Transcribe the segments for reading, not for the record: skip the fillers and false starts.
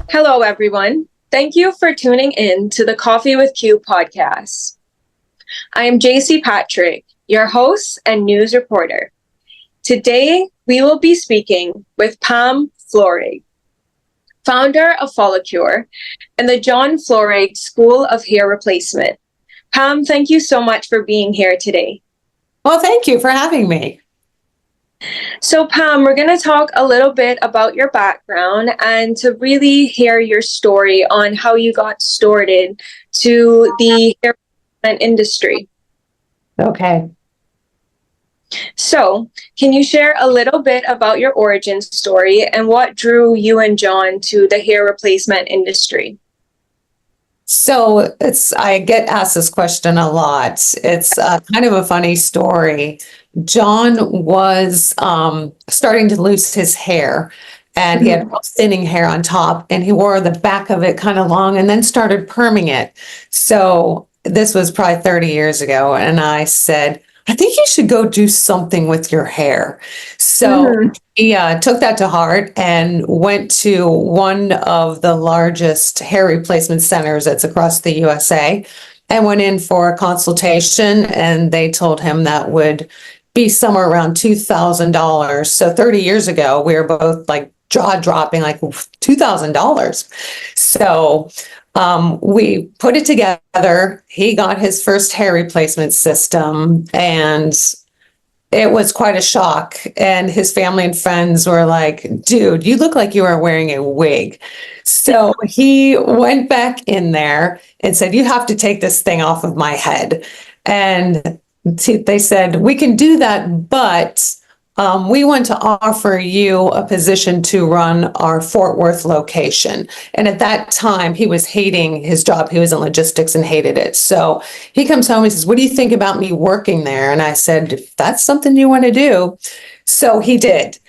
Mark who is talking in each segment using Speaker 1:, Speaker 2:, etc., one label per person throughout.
Speaker 1: Hello, everyone. Thank you for tuning in to the Coffee with Q podcast. I am Jaci Patrick, your host and news reporter. Today, we will be speaking with Pam Florig, founder of Folicure and the John Florig School of Hair Replacement. Pam, thank you so much for being here today.
Speaker 2: Well, thank you for having me.
Speaker 1: So, Pam, we're going to talk a little bit about your background and to really hear your story on how you got started to the hair replacement industry.
Speaker 2: Okay.
Speaker 1: So, can you share a little bit about your origin story and what drew you and John to the hair replacement industry?
Speaker 2: So I get asked this question a lot. It's kind of a funny story. John was starting to lose his hair, and he had thinning hair on top, and he wore the back of it kind of long and then started perming it. So this was probably 30 years ago. And I said, I think you should go do something with your hair. So he took that to heart and went to one of the largest hair replacement centers that's across the USA and went in for a consultation. And they told him that would be somewhere around $2,000. So 30 years ago, we were both like jaw dropping, like $2,000. So we put it together. He got his first hair replacement system, and it was quite a shock. And his family and friends were like, dude, you look like you are wearing a wig. So he went back in there and said, you have to take this thing off of my head. And they said, we can do that, but we want to offer you a position to run our Fort Worth location. And at that time, he was hating his job. He was in logistics and hated it. So he comes home and says, what do you think about me working there? And I said, if that's something you want to do. So he did.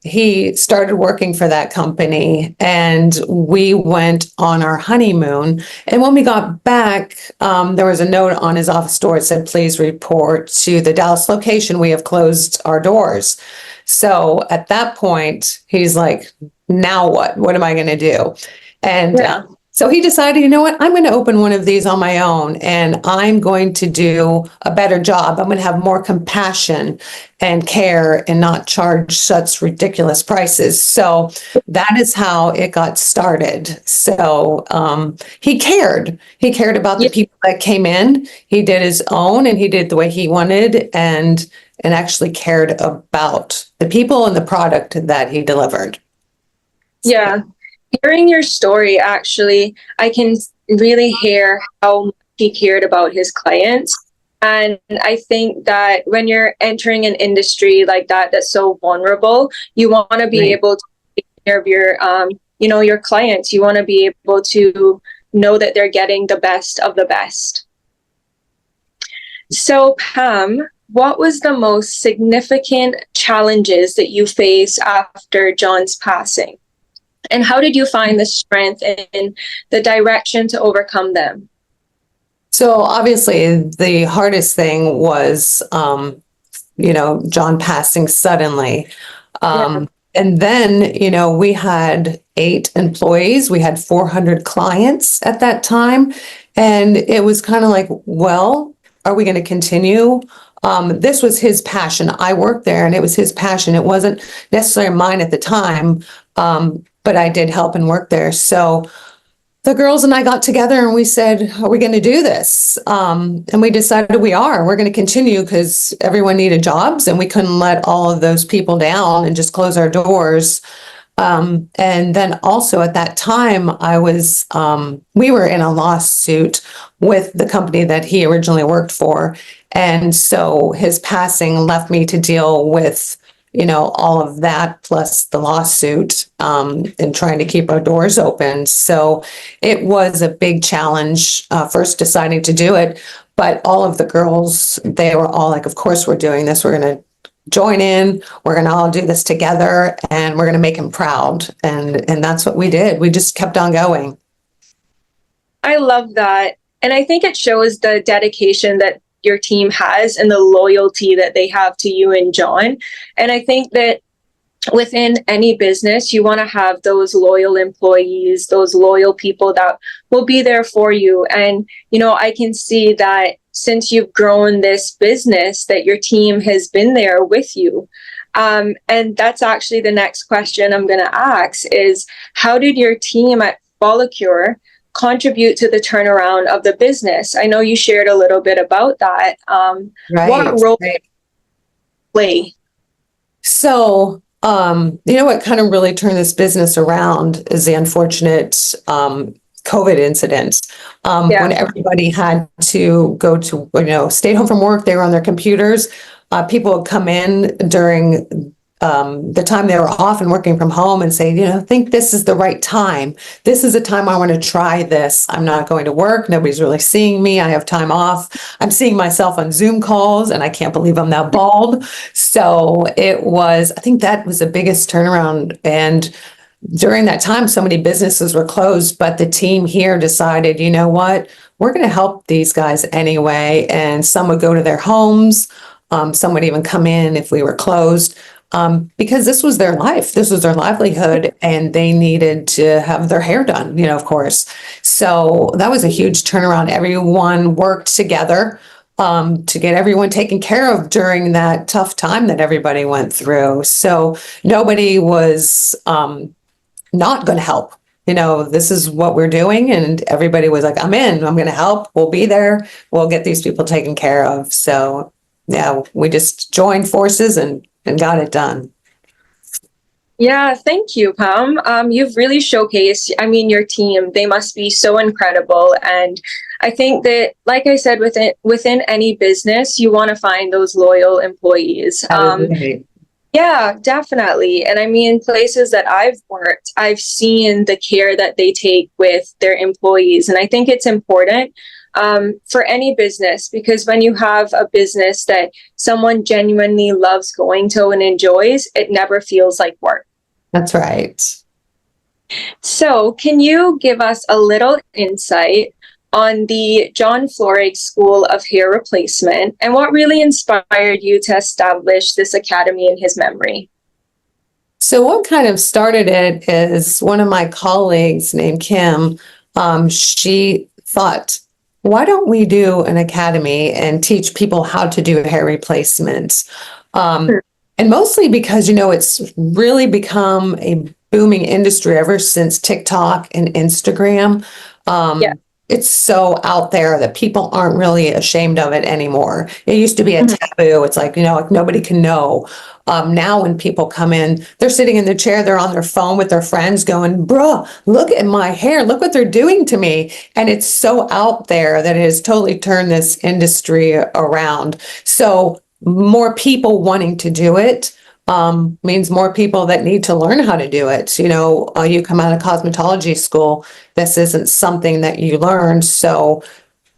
Speaker 2: He started working for that company, and we went on our honeymoon. And when we got back, there was a note on his office door. It said, please report to the Dallas location. We have closed our doors. So at that point, he's like, now what? What am I going to do? And so he decided, you know what, I'm going to open one of these on my own, and I'm going to do a better job. I'm going to have more compassion and care and not charge such ridiculous prices. So that is how it got started. So he cared. He cared about the people that came in. He did his own, and he did the way he wanted, and actually cared about the people and the product that he delivered.
Speaker 1: Yeah. Hearing your story, actually, I can really hear how much he cared about his clients. And I think that when you're entering an industry like that, that's so vulnerable, you want to be able to take care of your, your clients. You want to be able to know that they're getting the best of the best. So, Pam, what was the most significant challenges that you faced after John's passing? And how did you find the strength and the direction to overcome them?
Speaker 2: So obviously the hardest thing was, John passing suddenly. And then, we had 8 employees. We had 400 clients at that time. And it was kind of like, well, are we going to continue? This was his passion. I worked there, and it was his passion. It wasn't necessarily mine at the time. But I did help and work there. So the girls and I got together and we said, are we going to do this? And we decided we're going to continue because everyone needed jobs, and we couldn't let all of those people down and just close our doors. And then also at that time, we were in a lawsuit with the company that he originally worked for. And so his passing left me to deal with all of that plus the lawsuit, and trying to keep our doors open. So it was a big challenge, first deciding to do it. But all of the girls, they were all like, of course we're doing this. We're going to join in. We're going to all do this together, and we're going to make him proud. And that's what we did. We just kept on going.
Speaker 1: I love that. And I think it shows the dedication that your team has and the loyalty that they have to you and John. And I think that within any business, you want to have those loyal employees, those loyal people that will be there for you. And, I can see that since you've grown this business, that your team has been there with you. And that's actually the next question I'm going to ask is, how did your team at Folicure contribute to the turnaround of the business? I know you shared a little bit about that. What role
Speaker 2: Right.
Speaker 1: play?
Speaker 2: So, what kind of really turned this business around is the unfortunate COVID incident.
Speaker 1: Yeah.
Speaker 2: When everybody had to go to, stay home from work, they were on their computers. People would come in during the time they were off and working from home and say, I think this is the right time. This is the time I want to try this. I'm not going to work. Nobody's really seeing me. I have time off. I'm seeing myself on Zoom calls and I can't believe I'm now bald. So I think that was the biggest turnaround. And during that time, so many businesses were closed, but the team here decided, you know what, we're going to help these guys anyway. And some would go to their homes. Some would even come in if we were closed. Because this was their life, this was their livelihood, and they needed to have their hair done, of course. So that was a huge turnaround. Everyone worked together to get everyone taken care of during that tough time that everybody went through. So nobody was not going to help. This is what we're doing. And everybody was like, I'm going to help. We'll be there. We'll get these people taken care of. So yeah, we just joined forces and got it done.
Speaker 1: Yeah, thank you, Pam. You've really showcased, your team, they must be so incredible. And I think that, like I said, within any business, you want to find those loyal employees.
Speaker 2: Right.
Speaker 1: Yeah, definitely. And places that I've worked, I've seen the care that they take with their employees. And I think it's important for any business, because when you have a business that someone genuinely loves going to and enjoys, it never feels like work.
Speaker 2: That's right.
Speaker 1: So, can you give us a little insight on the John Florig School of Hair Replacement and what really inspired you to establish this academy in his memory?
Speaker 2: So what kind of started it is one of my colleagues named Kim. She thought, why don't we do an academy and teach people how to do hair replacements? And mostly because, it's really become a booming industry ever since TikTok and Instagram.
Speaker 1: Yeah.
Speaker 2: It's so out there that people aren't really ashamed of it anymore. It used to be a taboo. It's like, like nobody can know. Now when people come in, they're sitting in the chair, they're on their phone with their friends going, bruh, look at my hair. Look what they're doing to me. And it's so out there that it has totally turned this industry around. So more people wanting to do it means more people that need to learn how to do it. You come out of cosmetology school, this isn't something that you learn. So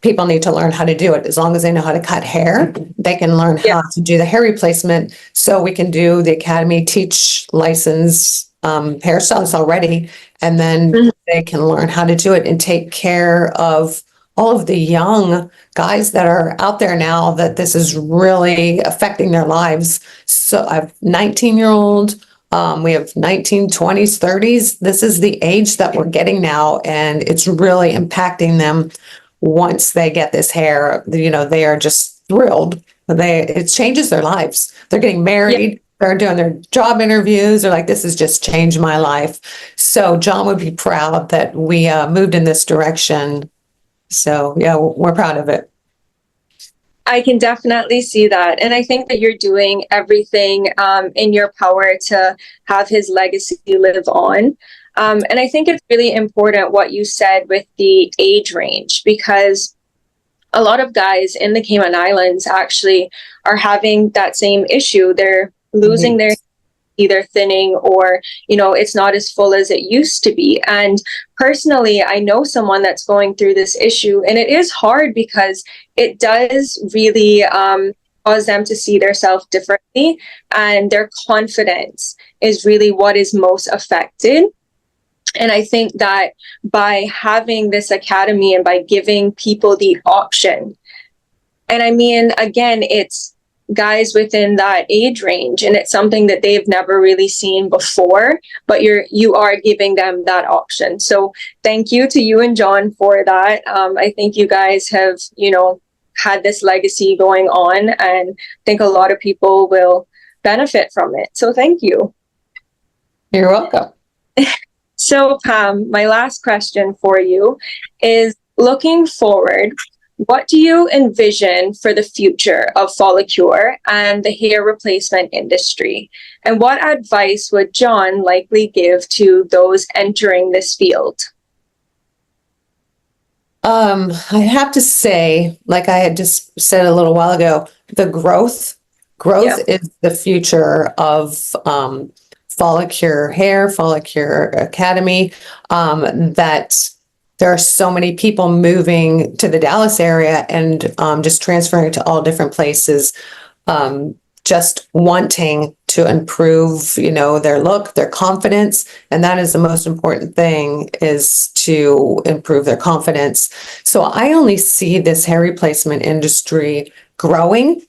Speaker 2: people need to learn how to do it. As long as they know how to cut hair, they can learn how to do the hair replacement. So we can do the academy, teach licensed hairstylists already, and then they can learn how to do it and take care of all of the young guys that are out there now that this is really affecting their lives. So I have 19-year-old, we have 19, 20s, 30s. This is the age that we're getting now, and it's really impacting them. Once they get this hair, they are just thrilled. It changes their lives. They're getting married. They're doing their job interviews. They're like, this has just changed my life. So John would be proud that we moved in this direction. So yeah, we're proud of it.
Speaker 1: I can definitely see that. And I think that you're doing everything in your power to have his legacy live on. And I think it's really important what you said with the age range, because a lot of guys in the Cayman Islands actually are having that same issue. They're losing their either thinning or, it's not as full as it used to be. And personally, I know someone that's going through this issue, and it is hard because it does really cause them to see themselves differently, and their confidence is really what is most affected. And I think that by having this academy and by giving people the option And I mean, again, it's guys within that age range, and it's something that they've never really seen before, but you are giving them that option. So thank you to you and John for that. I think you guys have, had this legacy going on, and I think a lot of people will benefit from it. So thank you.
Speaker 2: You're welcome.
Speaker 1: So Pam, my last question for you is, looking forward, what do you envision for the future of Folicure and the hair replacement industry? And what advice would John likely give to those entering this field?
Speaker 2: I have to say, like I had just said a little while ago, the growth
Speaker 1: Yeah.
Speaker 2: is the future of Folicure Hair, Folicure Academy. That there are so many people moving to the Dallas area and just transferring to all different places, just wanting to improve, their look, their confidence. And that is the most important thing, is to improve their confidence. So I only see this hair replacement industry growing.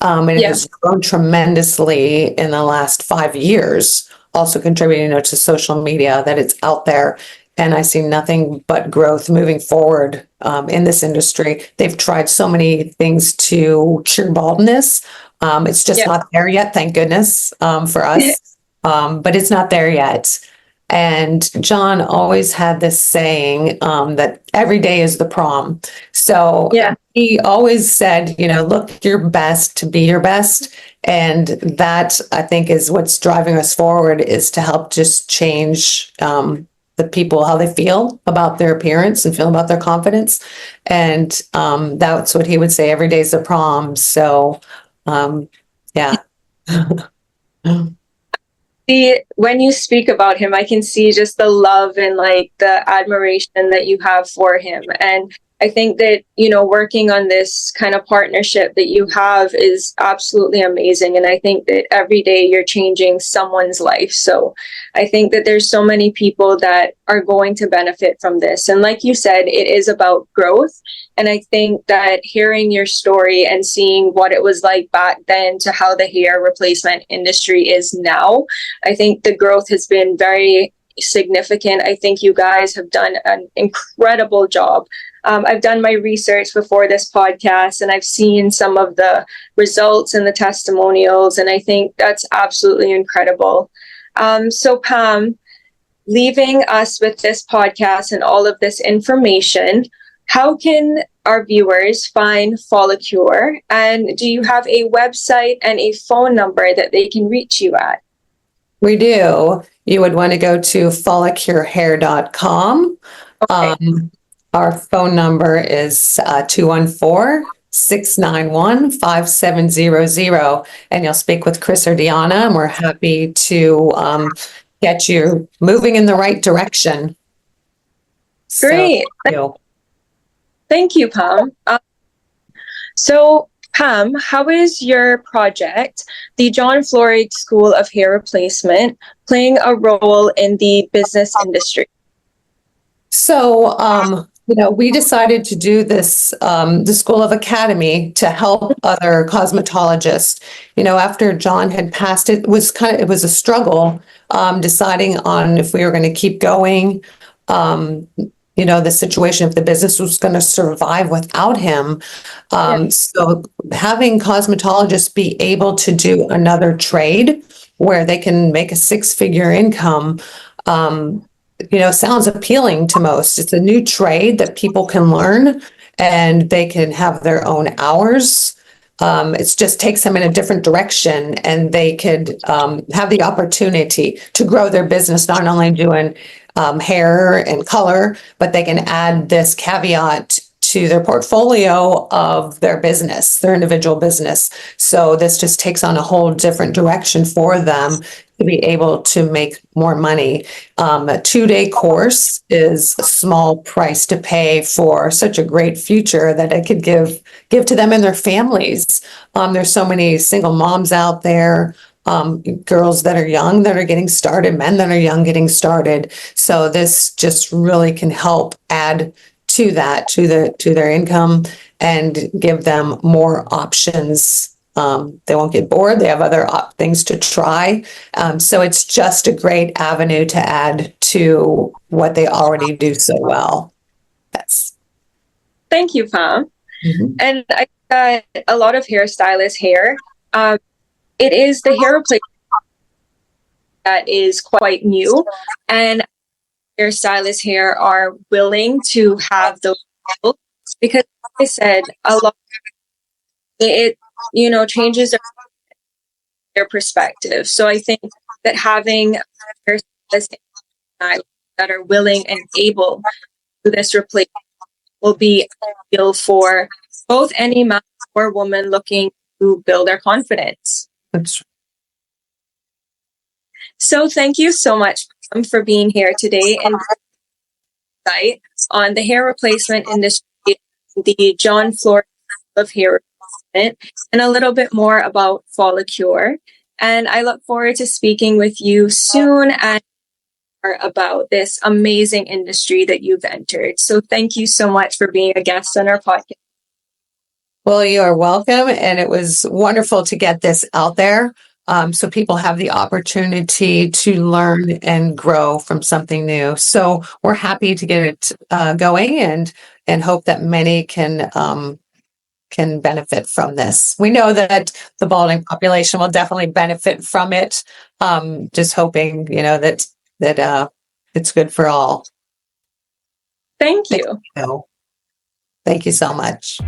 Speaker 2: And it
Speaker 1: Yeah.
Speaker 2: has grown tremendously in the last 5 years, also contributing, to social media, that it's out there. And I see nothing but growth moving forward in this industry. They've tried so many things to cure baldness. It's just
Speaker 1: Yeah.
Speaker 2: not there yet, thank goodness, for us. But it's not there yet. And John always had this saying that every day is the prom. So
Speaker 1: Yeah.
Speaker 2: he always said, look your best to be your best. And that, I think, is what's driving us forward, is to help just change the people, how they feel about their appearance and feel about their confidence. And that's what he would say, every day's a prom. So, yeah.
Speaker 1: When you speak about him, I can see just the love and like the admiration that you have for him. And I think that, working on this kind of partnership that you have is absolutely amazing. And I think that every day you're changing someone's life. So I think that there's so many people that are going to benefit from this. And like you said, it is about growth. And I think that hearing your story and seeing what it was like back then to how the hair replacement industry is now, I think the growth has been very significant. I think you guys have done an incredible job. I've done my research before this podcast, and I've seen some of the results and the testimonials, and I think that's absolutely incredible. So Pam, leaving us with this podcast and all of this information, how can our viewers find Folicure? And do you have a website and a phone number that they can reach you at?
Speaker 2: We do. You would want to go to folicurehair.com.
Speaker 1: Okay.
Speaker 2: Our phone number is 214-691-5700. And you'll speak with Chris or Deanna, and we're happy to get you moving in the right direction.
Speaker 1: Great.
Speaker 2: So,
Speaker 1: Thank you, Pam. So Pam, how is your project, the John Florig School of Hair Replacement, playing a role in the business industry?
Speaker 2: So, we decided to do this, the School of Academy, to help other cosmetologists. After John had passed, it was a struggle, deciding on if we were going to keep going. The situation, if the business was going to survive without him. So having cosmetologists be able to do another trade where they can make a six-figure income, sounds appealing to most. It's a new trade that people can learn, and they can have their own hours. It just takes them in a different direction, and they could have the opportunity to grow their business, not only doing hair and color, but they can add this caveat to their portfolio of their business, their individual business. So this just takes on a whole different direction for them to be able to make more money. A 2-day course is a small price to pay for such a great future that it could give to them and their families. There's so many single moms out there, girls that are young that are getting started, men that are young getting started. So this just really can help add to that, to their income, and give them more options. They won't get bored. They have other things to try. So it's just a great avenue to add to what they already do so well. That's.
Speaker 1: Thank you, Pam.
Speaker 2: Mhm.
Speaker 1: And I got a lot of hairstylists here. It is the hair replacement that is quite new, and hairstylists here are willing to have those skills because, like I said, a lot it changes their perspective. So I think that having hairstylists that are willing and able to do this replacement will be ideal for both any man or woman looking to build their confidence.
Speaker 2: That's.
Speaker 1: So thank you so much for being here today and insight on the hair replacement industry, the John Florig School of hair replacement, and a little bit more about Folicure. And I look forward to speaking with you soon and more about this amazing industry that you've entered. So thank you so much for being a guest on our podcast.
Speaker 2: Well, you are welcome. And it was wonderful to get this out there. So people have the opportunity to learn and grow from something new. So we're happy to get it going and hope that many can benefit from this. We know that the balding population will definitely benefit from it. Just hoping, that it's good for all.
Speaker 1: Thank you.
Speaker 2: Thank you so much.